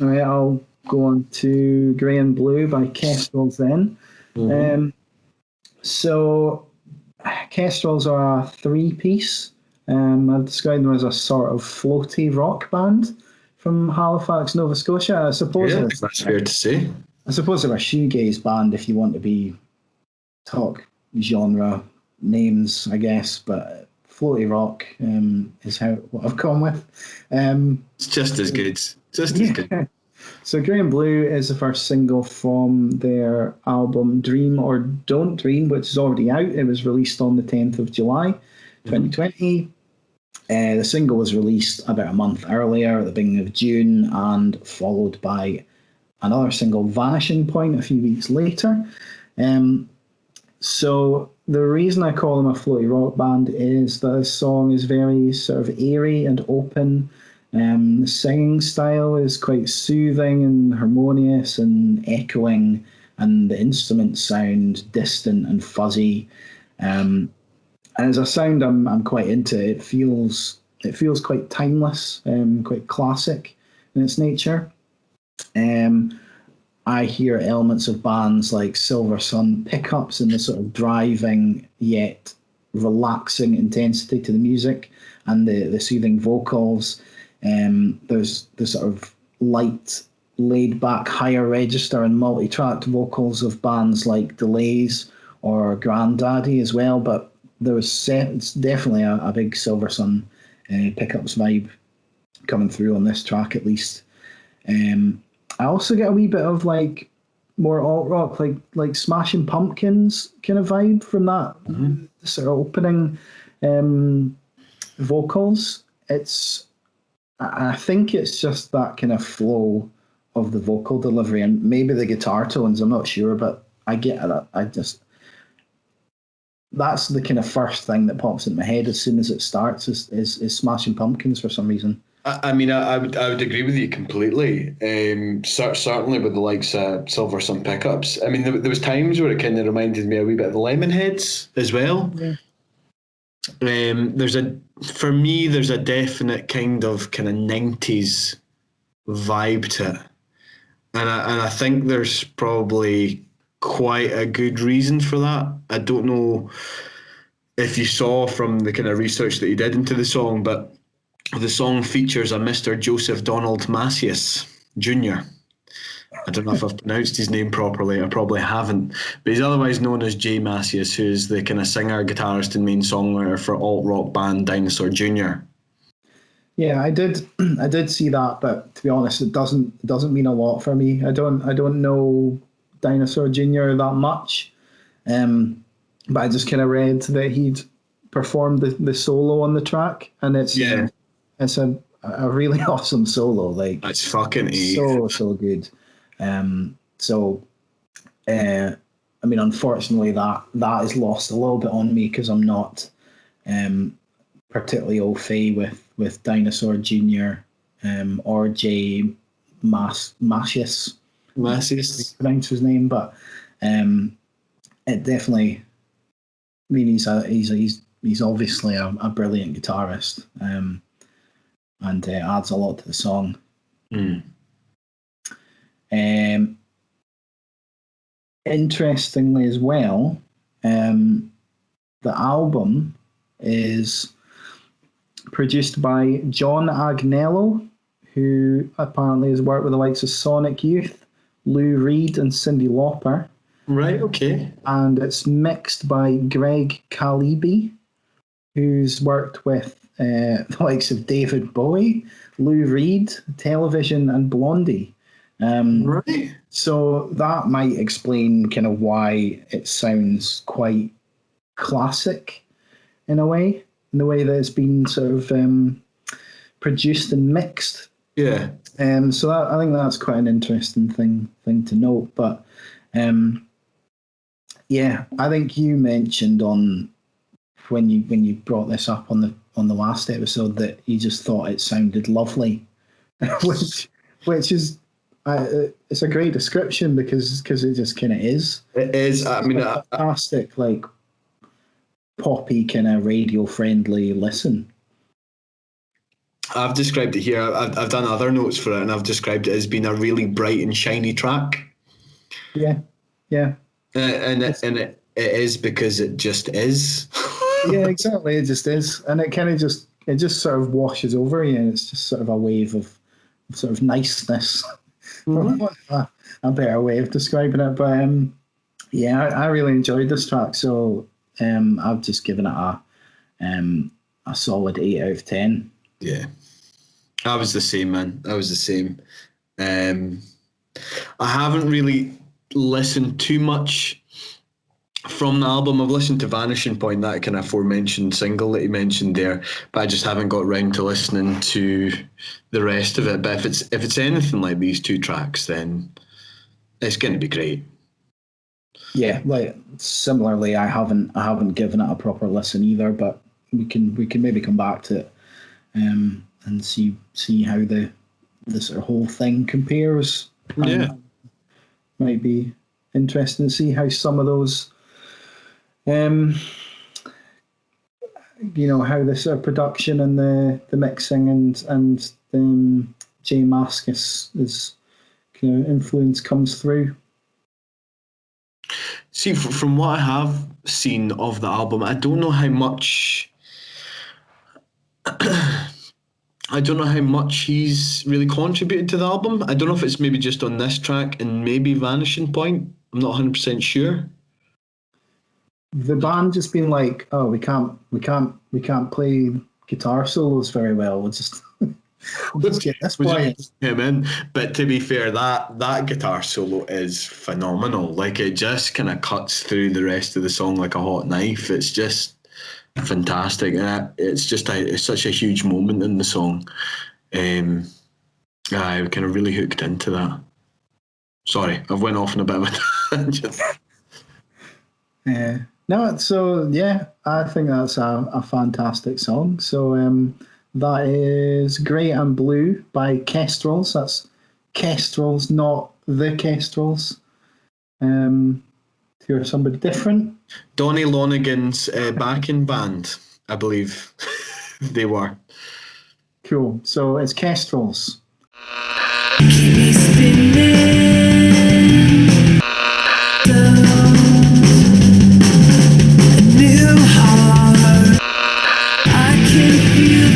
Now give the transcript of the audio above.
All right, I'll go on to Grey and Blue by Kestrels then. So Kestrels are a three-piece. I've described them as a sort of floaty rock band from Halifax, Nova Scotia. I suppose that's fair to say. I suppose they're a shoegaze band if you want to be talk genre names, I guess, but floaty rock is what I've gone with. It's just as good. As good. So Grey and Blue is the first single from their album Dream or Don't Dream, which is already out. It was released on the 10th of July, 2020. The single was released about a month earlier at the beginning of June and followed by another single, Vanishing Point, a few weeks later. So the reason I call them a floaty rock band is that the song is very sort of airy and open. The singing style is quite soothing and harmonious and echoing, and the instruments sound distant and fuzzy. And as a sound, I'm quite into. It feels quite timeless, quite classic in its nature. I hear elements of bands like Silver Sun pickups and the sort of driving yet relaxing intensity to the music and the soothing vocals. There's the sort of light, laid back, higher register and multi-tracked vocals of bands like Delays or Grandaddy as well, but it's definitely a big Silver Sun pickups vibe coming through on this track at least. I also get a wee bit of like more alt rock, like Smashing Pumpkins kind of vibe from that sort of opening vocals. I think it's just that kind of flow of the vocal delivery and maybe the guitar tones. I'm not sure, but I get that. That's the kind of first thing that pops in my head as soon as it starts is Smashing Pumpkins for some reason. I mean, I would agree with you completely. Certainly with the likes of Silver Sun pickups. I mean, there was times where it kind of reminded me a wee bit of the Lemonheads as well. Yeah. There's a definite kind of 90s vibe to it, and I think there's probably quite a good reason for that. I don't know if you saw from the kind of research that you did into the song, but the song features a Mr. Joseph Donald Macias Jr. I don't know if I've pronounced his name properly. I probably haven't. But he's otherwise known as Jay Macias, who is the kind of singer, guitarist, and main songwriter for alt-rock band Dinosaur Jr. Yeah, I did see that, but to be honest, it doesn't mean a lot for me. I don't know Dinosaur Jr. that much. But I just kind of read that he'd performed the solo on the track, and it's a really awesome solo. Like it's fucking so good. I mean, unfortunately, that is lost a little bit on me because I'm not particularly au fait with Dinosaur Jr. Or Jay Macias. Pronounce his name, but it definitely. I mean, he's obviously a brilliant guitarist, and adds a lot to the song. Interestingly as well, the album is produced by John Agnello, who apparently has worked with the likes of Sonic Youth, Lou Reed and Cyndi Lauper. Right, okay. And it's mixed by Greg Calibi, who's worked with the likes of David Bowie, Lou Reed, Television and Blondie. Right. So that might explain kind of why it sounds quite classic in a way, in the way that it's been sort of produced and mixed. Yeah. So I think that's quite an interesting thing to note. But yeah, I think you mentioned when you brought this up on the last episode that you just thought it sounded lovely, which is. It's a great description because it just kind of is. It is. I mean, a fantastic, like poppy kind of radio friendly listen. I've described it here. I've done other notes for it, and I've described it as being a really bright and shiny track. Yeah, yeah. And it is because it just is. Yeah, exactly. It just is, and it just sort of washes over you, and it's just sort of a wave of sort of niceness. For want of a better way of describing it, but yeah, I really enjoyed this track, so I've just given it a solid 8 out of 10. Yeah, I was the same, man. I was the same. I haven't really listened too much from the album. I've listened to Vanishing Point, that kind of aforementioned single that you mentioned there, but I just haven't got round to listening to the rest of it. But if it's anything like these two tracks, then it's going to be great. Yeah, like similarly, I haven't given it a proper listen either, but we can maybe come back to it and see how the sort of whole thing compares. Yeah. Might be interesting to see how some of those, how the sort of production and the mixing and J Mascis is kind of influence comes through. See, from what I have seen of the album, I don't know how much. I don't know how much he's really contributed to the album. I don't know if it's maybe just on this track and maybe Vanishing Point. I'm not 100% sure. The band just been like, oh, we can't play guitar solos very well. We'll just get this boy him in. But to be fair, that guitar solo is phenomenal. Like, it just kind of cuts through the rest of the song like a hot knife. It's just fantastic, and it's such a huge moment in the song. I kind of really hooked into that. Sorry, I've went off on a bit of a tangent. No, so yeah, I think that's a fantastic song. So that is Grey and Blue by Kestrels. That's Kestrels, not the Kestrels. If you're somebody different. Donny Lonigan's backing band, I believe they were. Cool. So it's Kestrels. Keep me spinning. A new heart. I can feel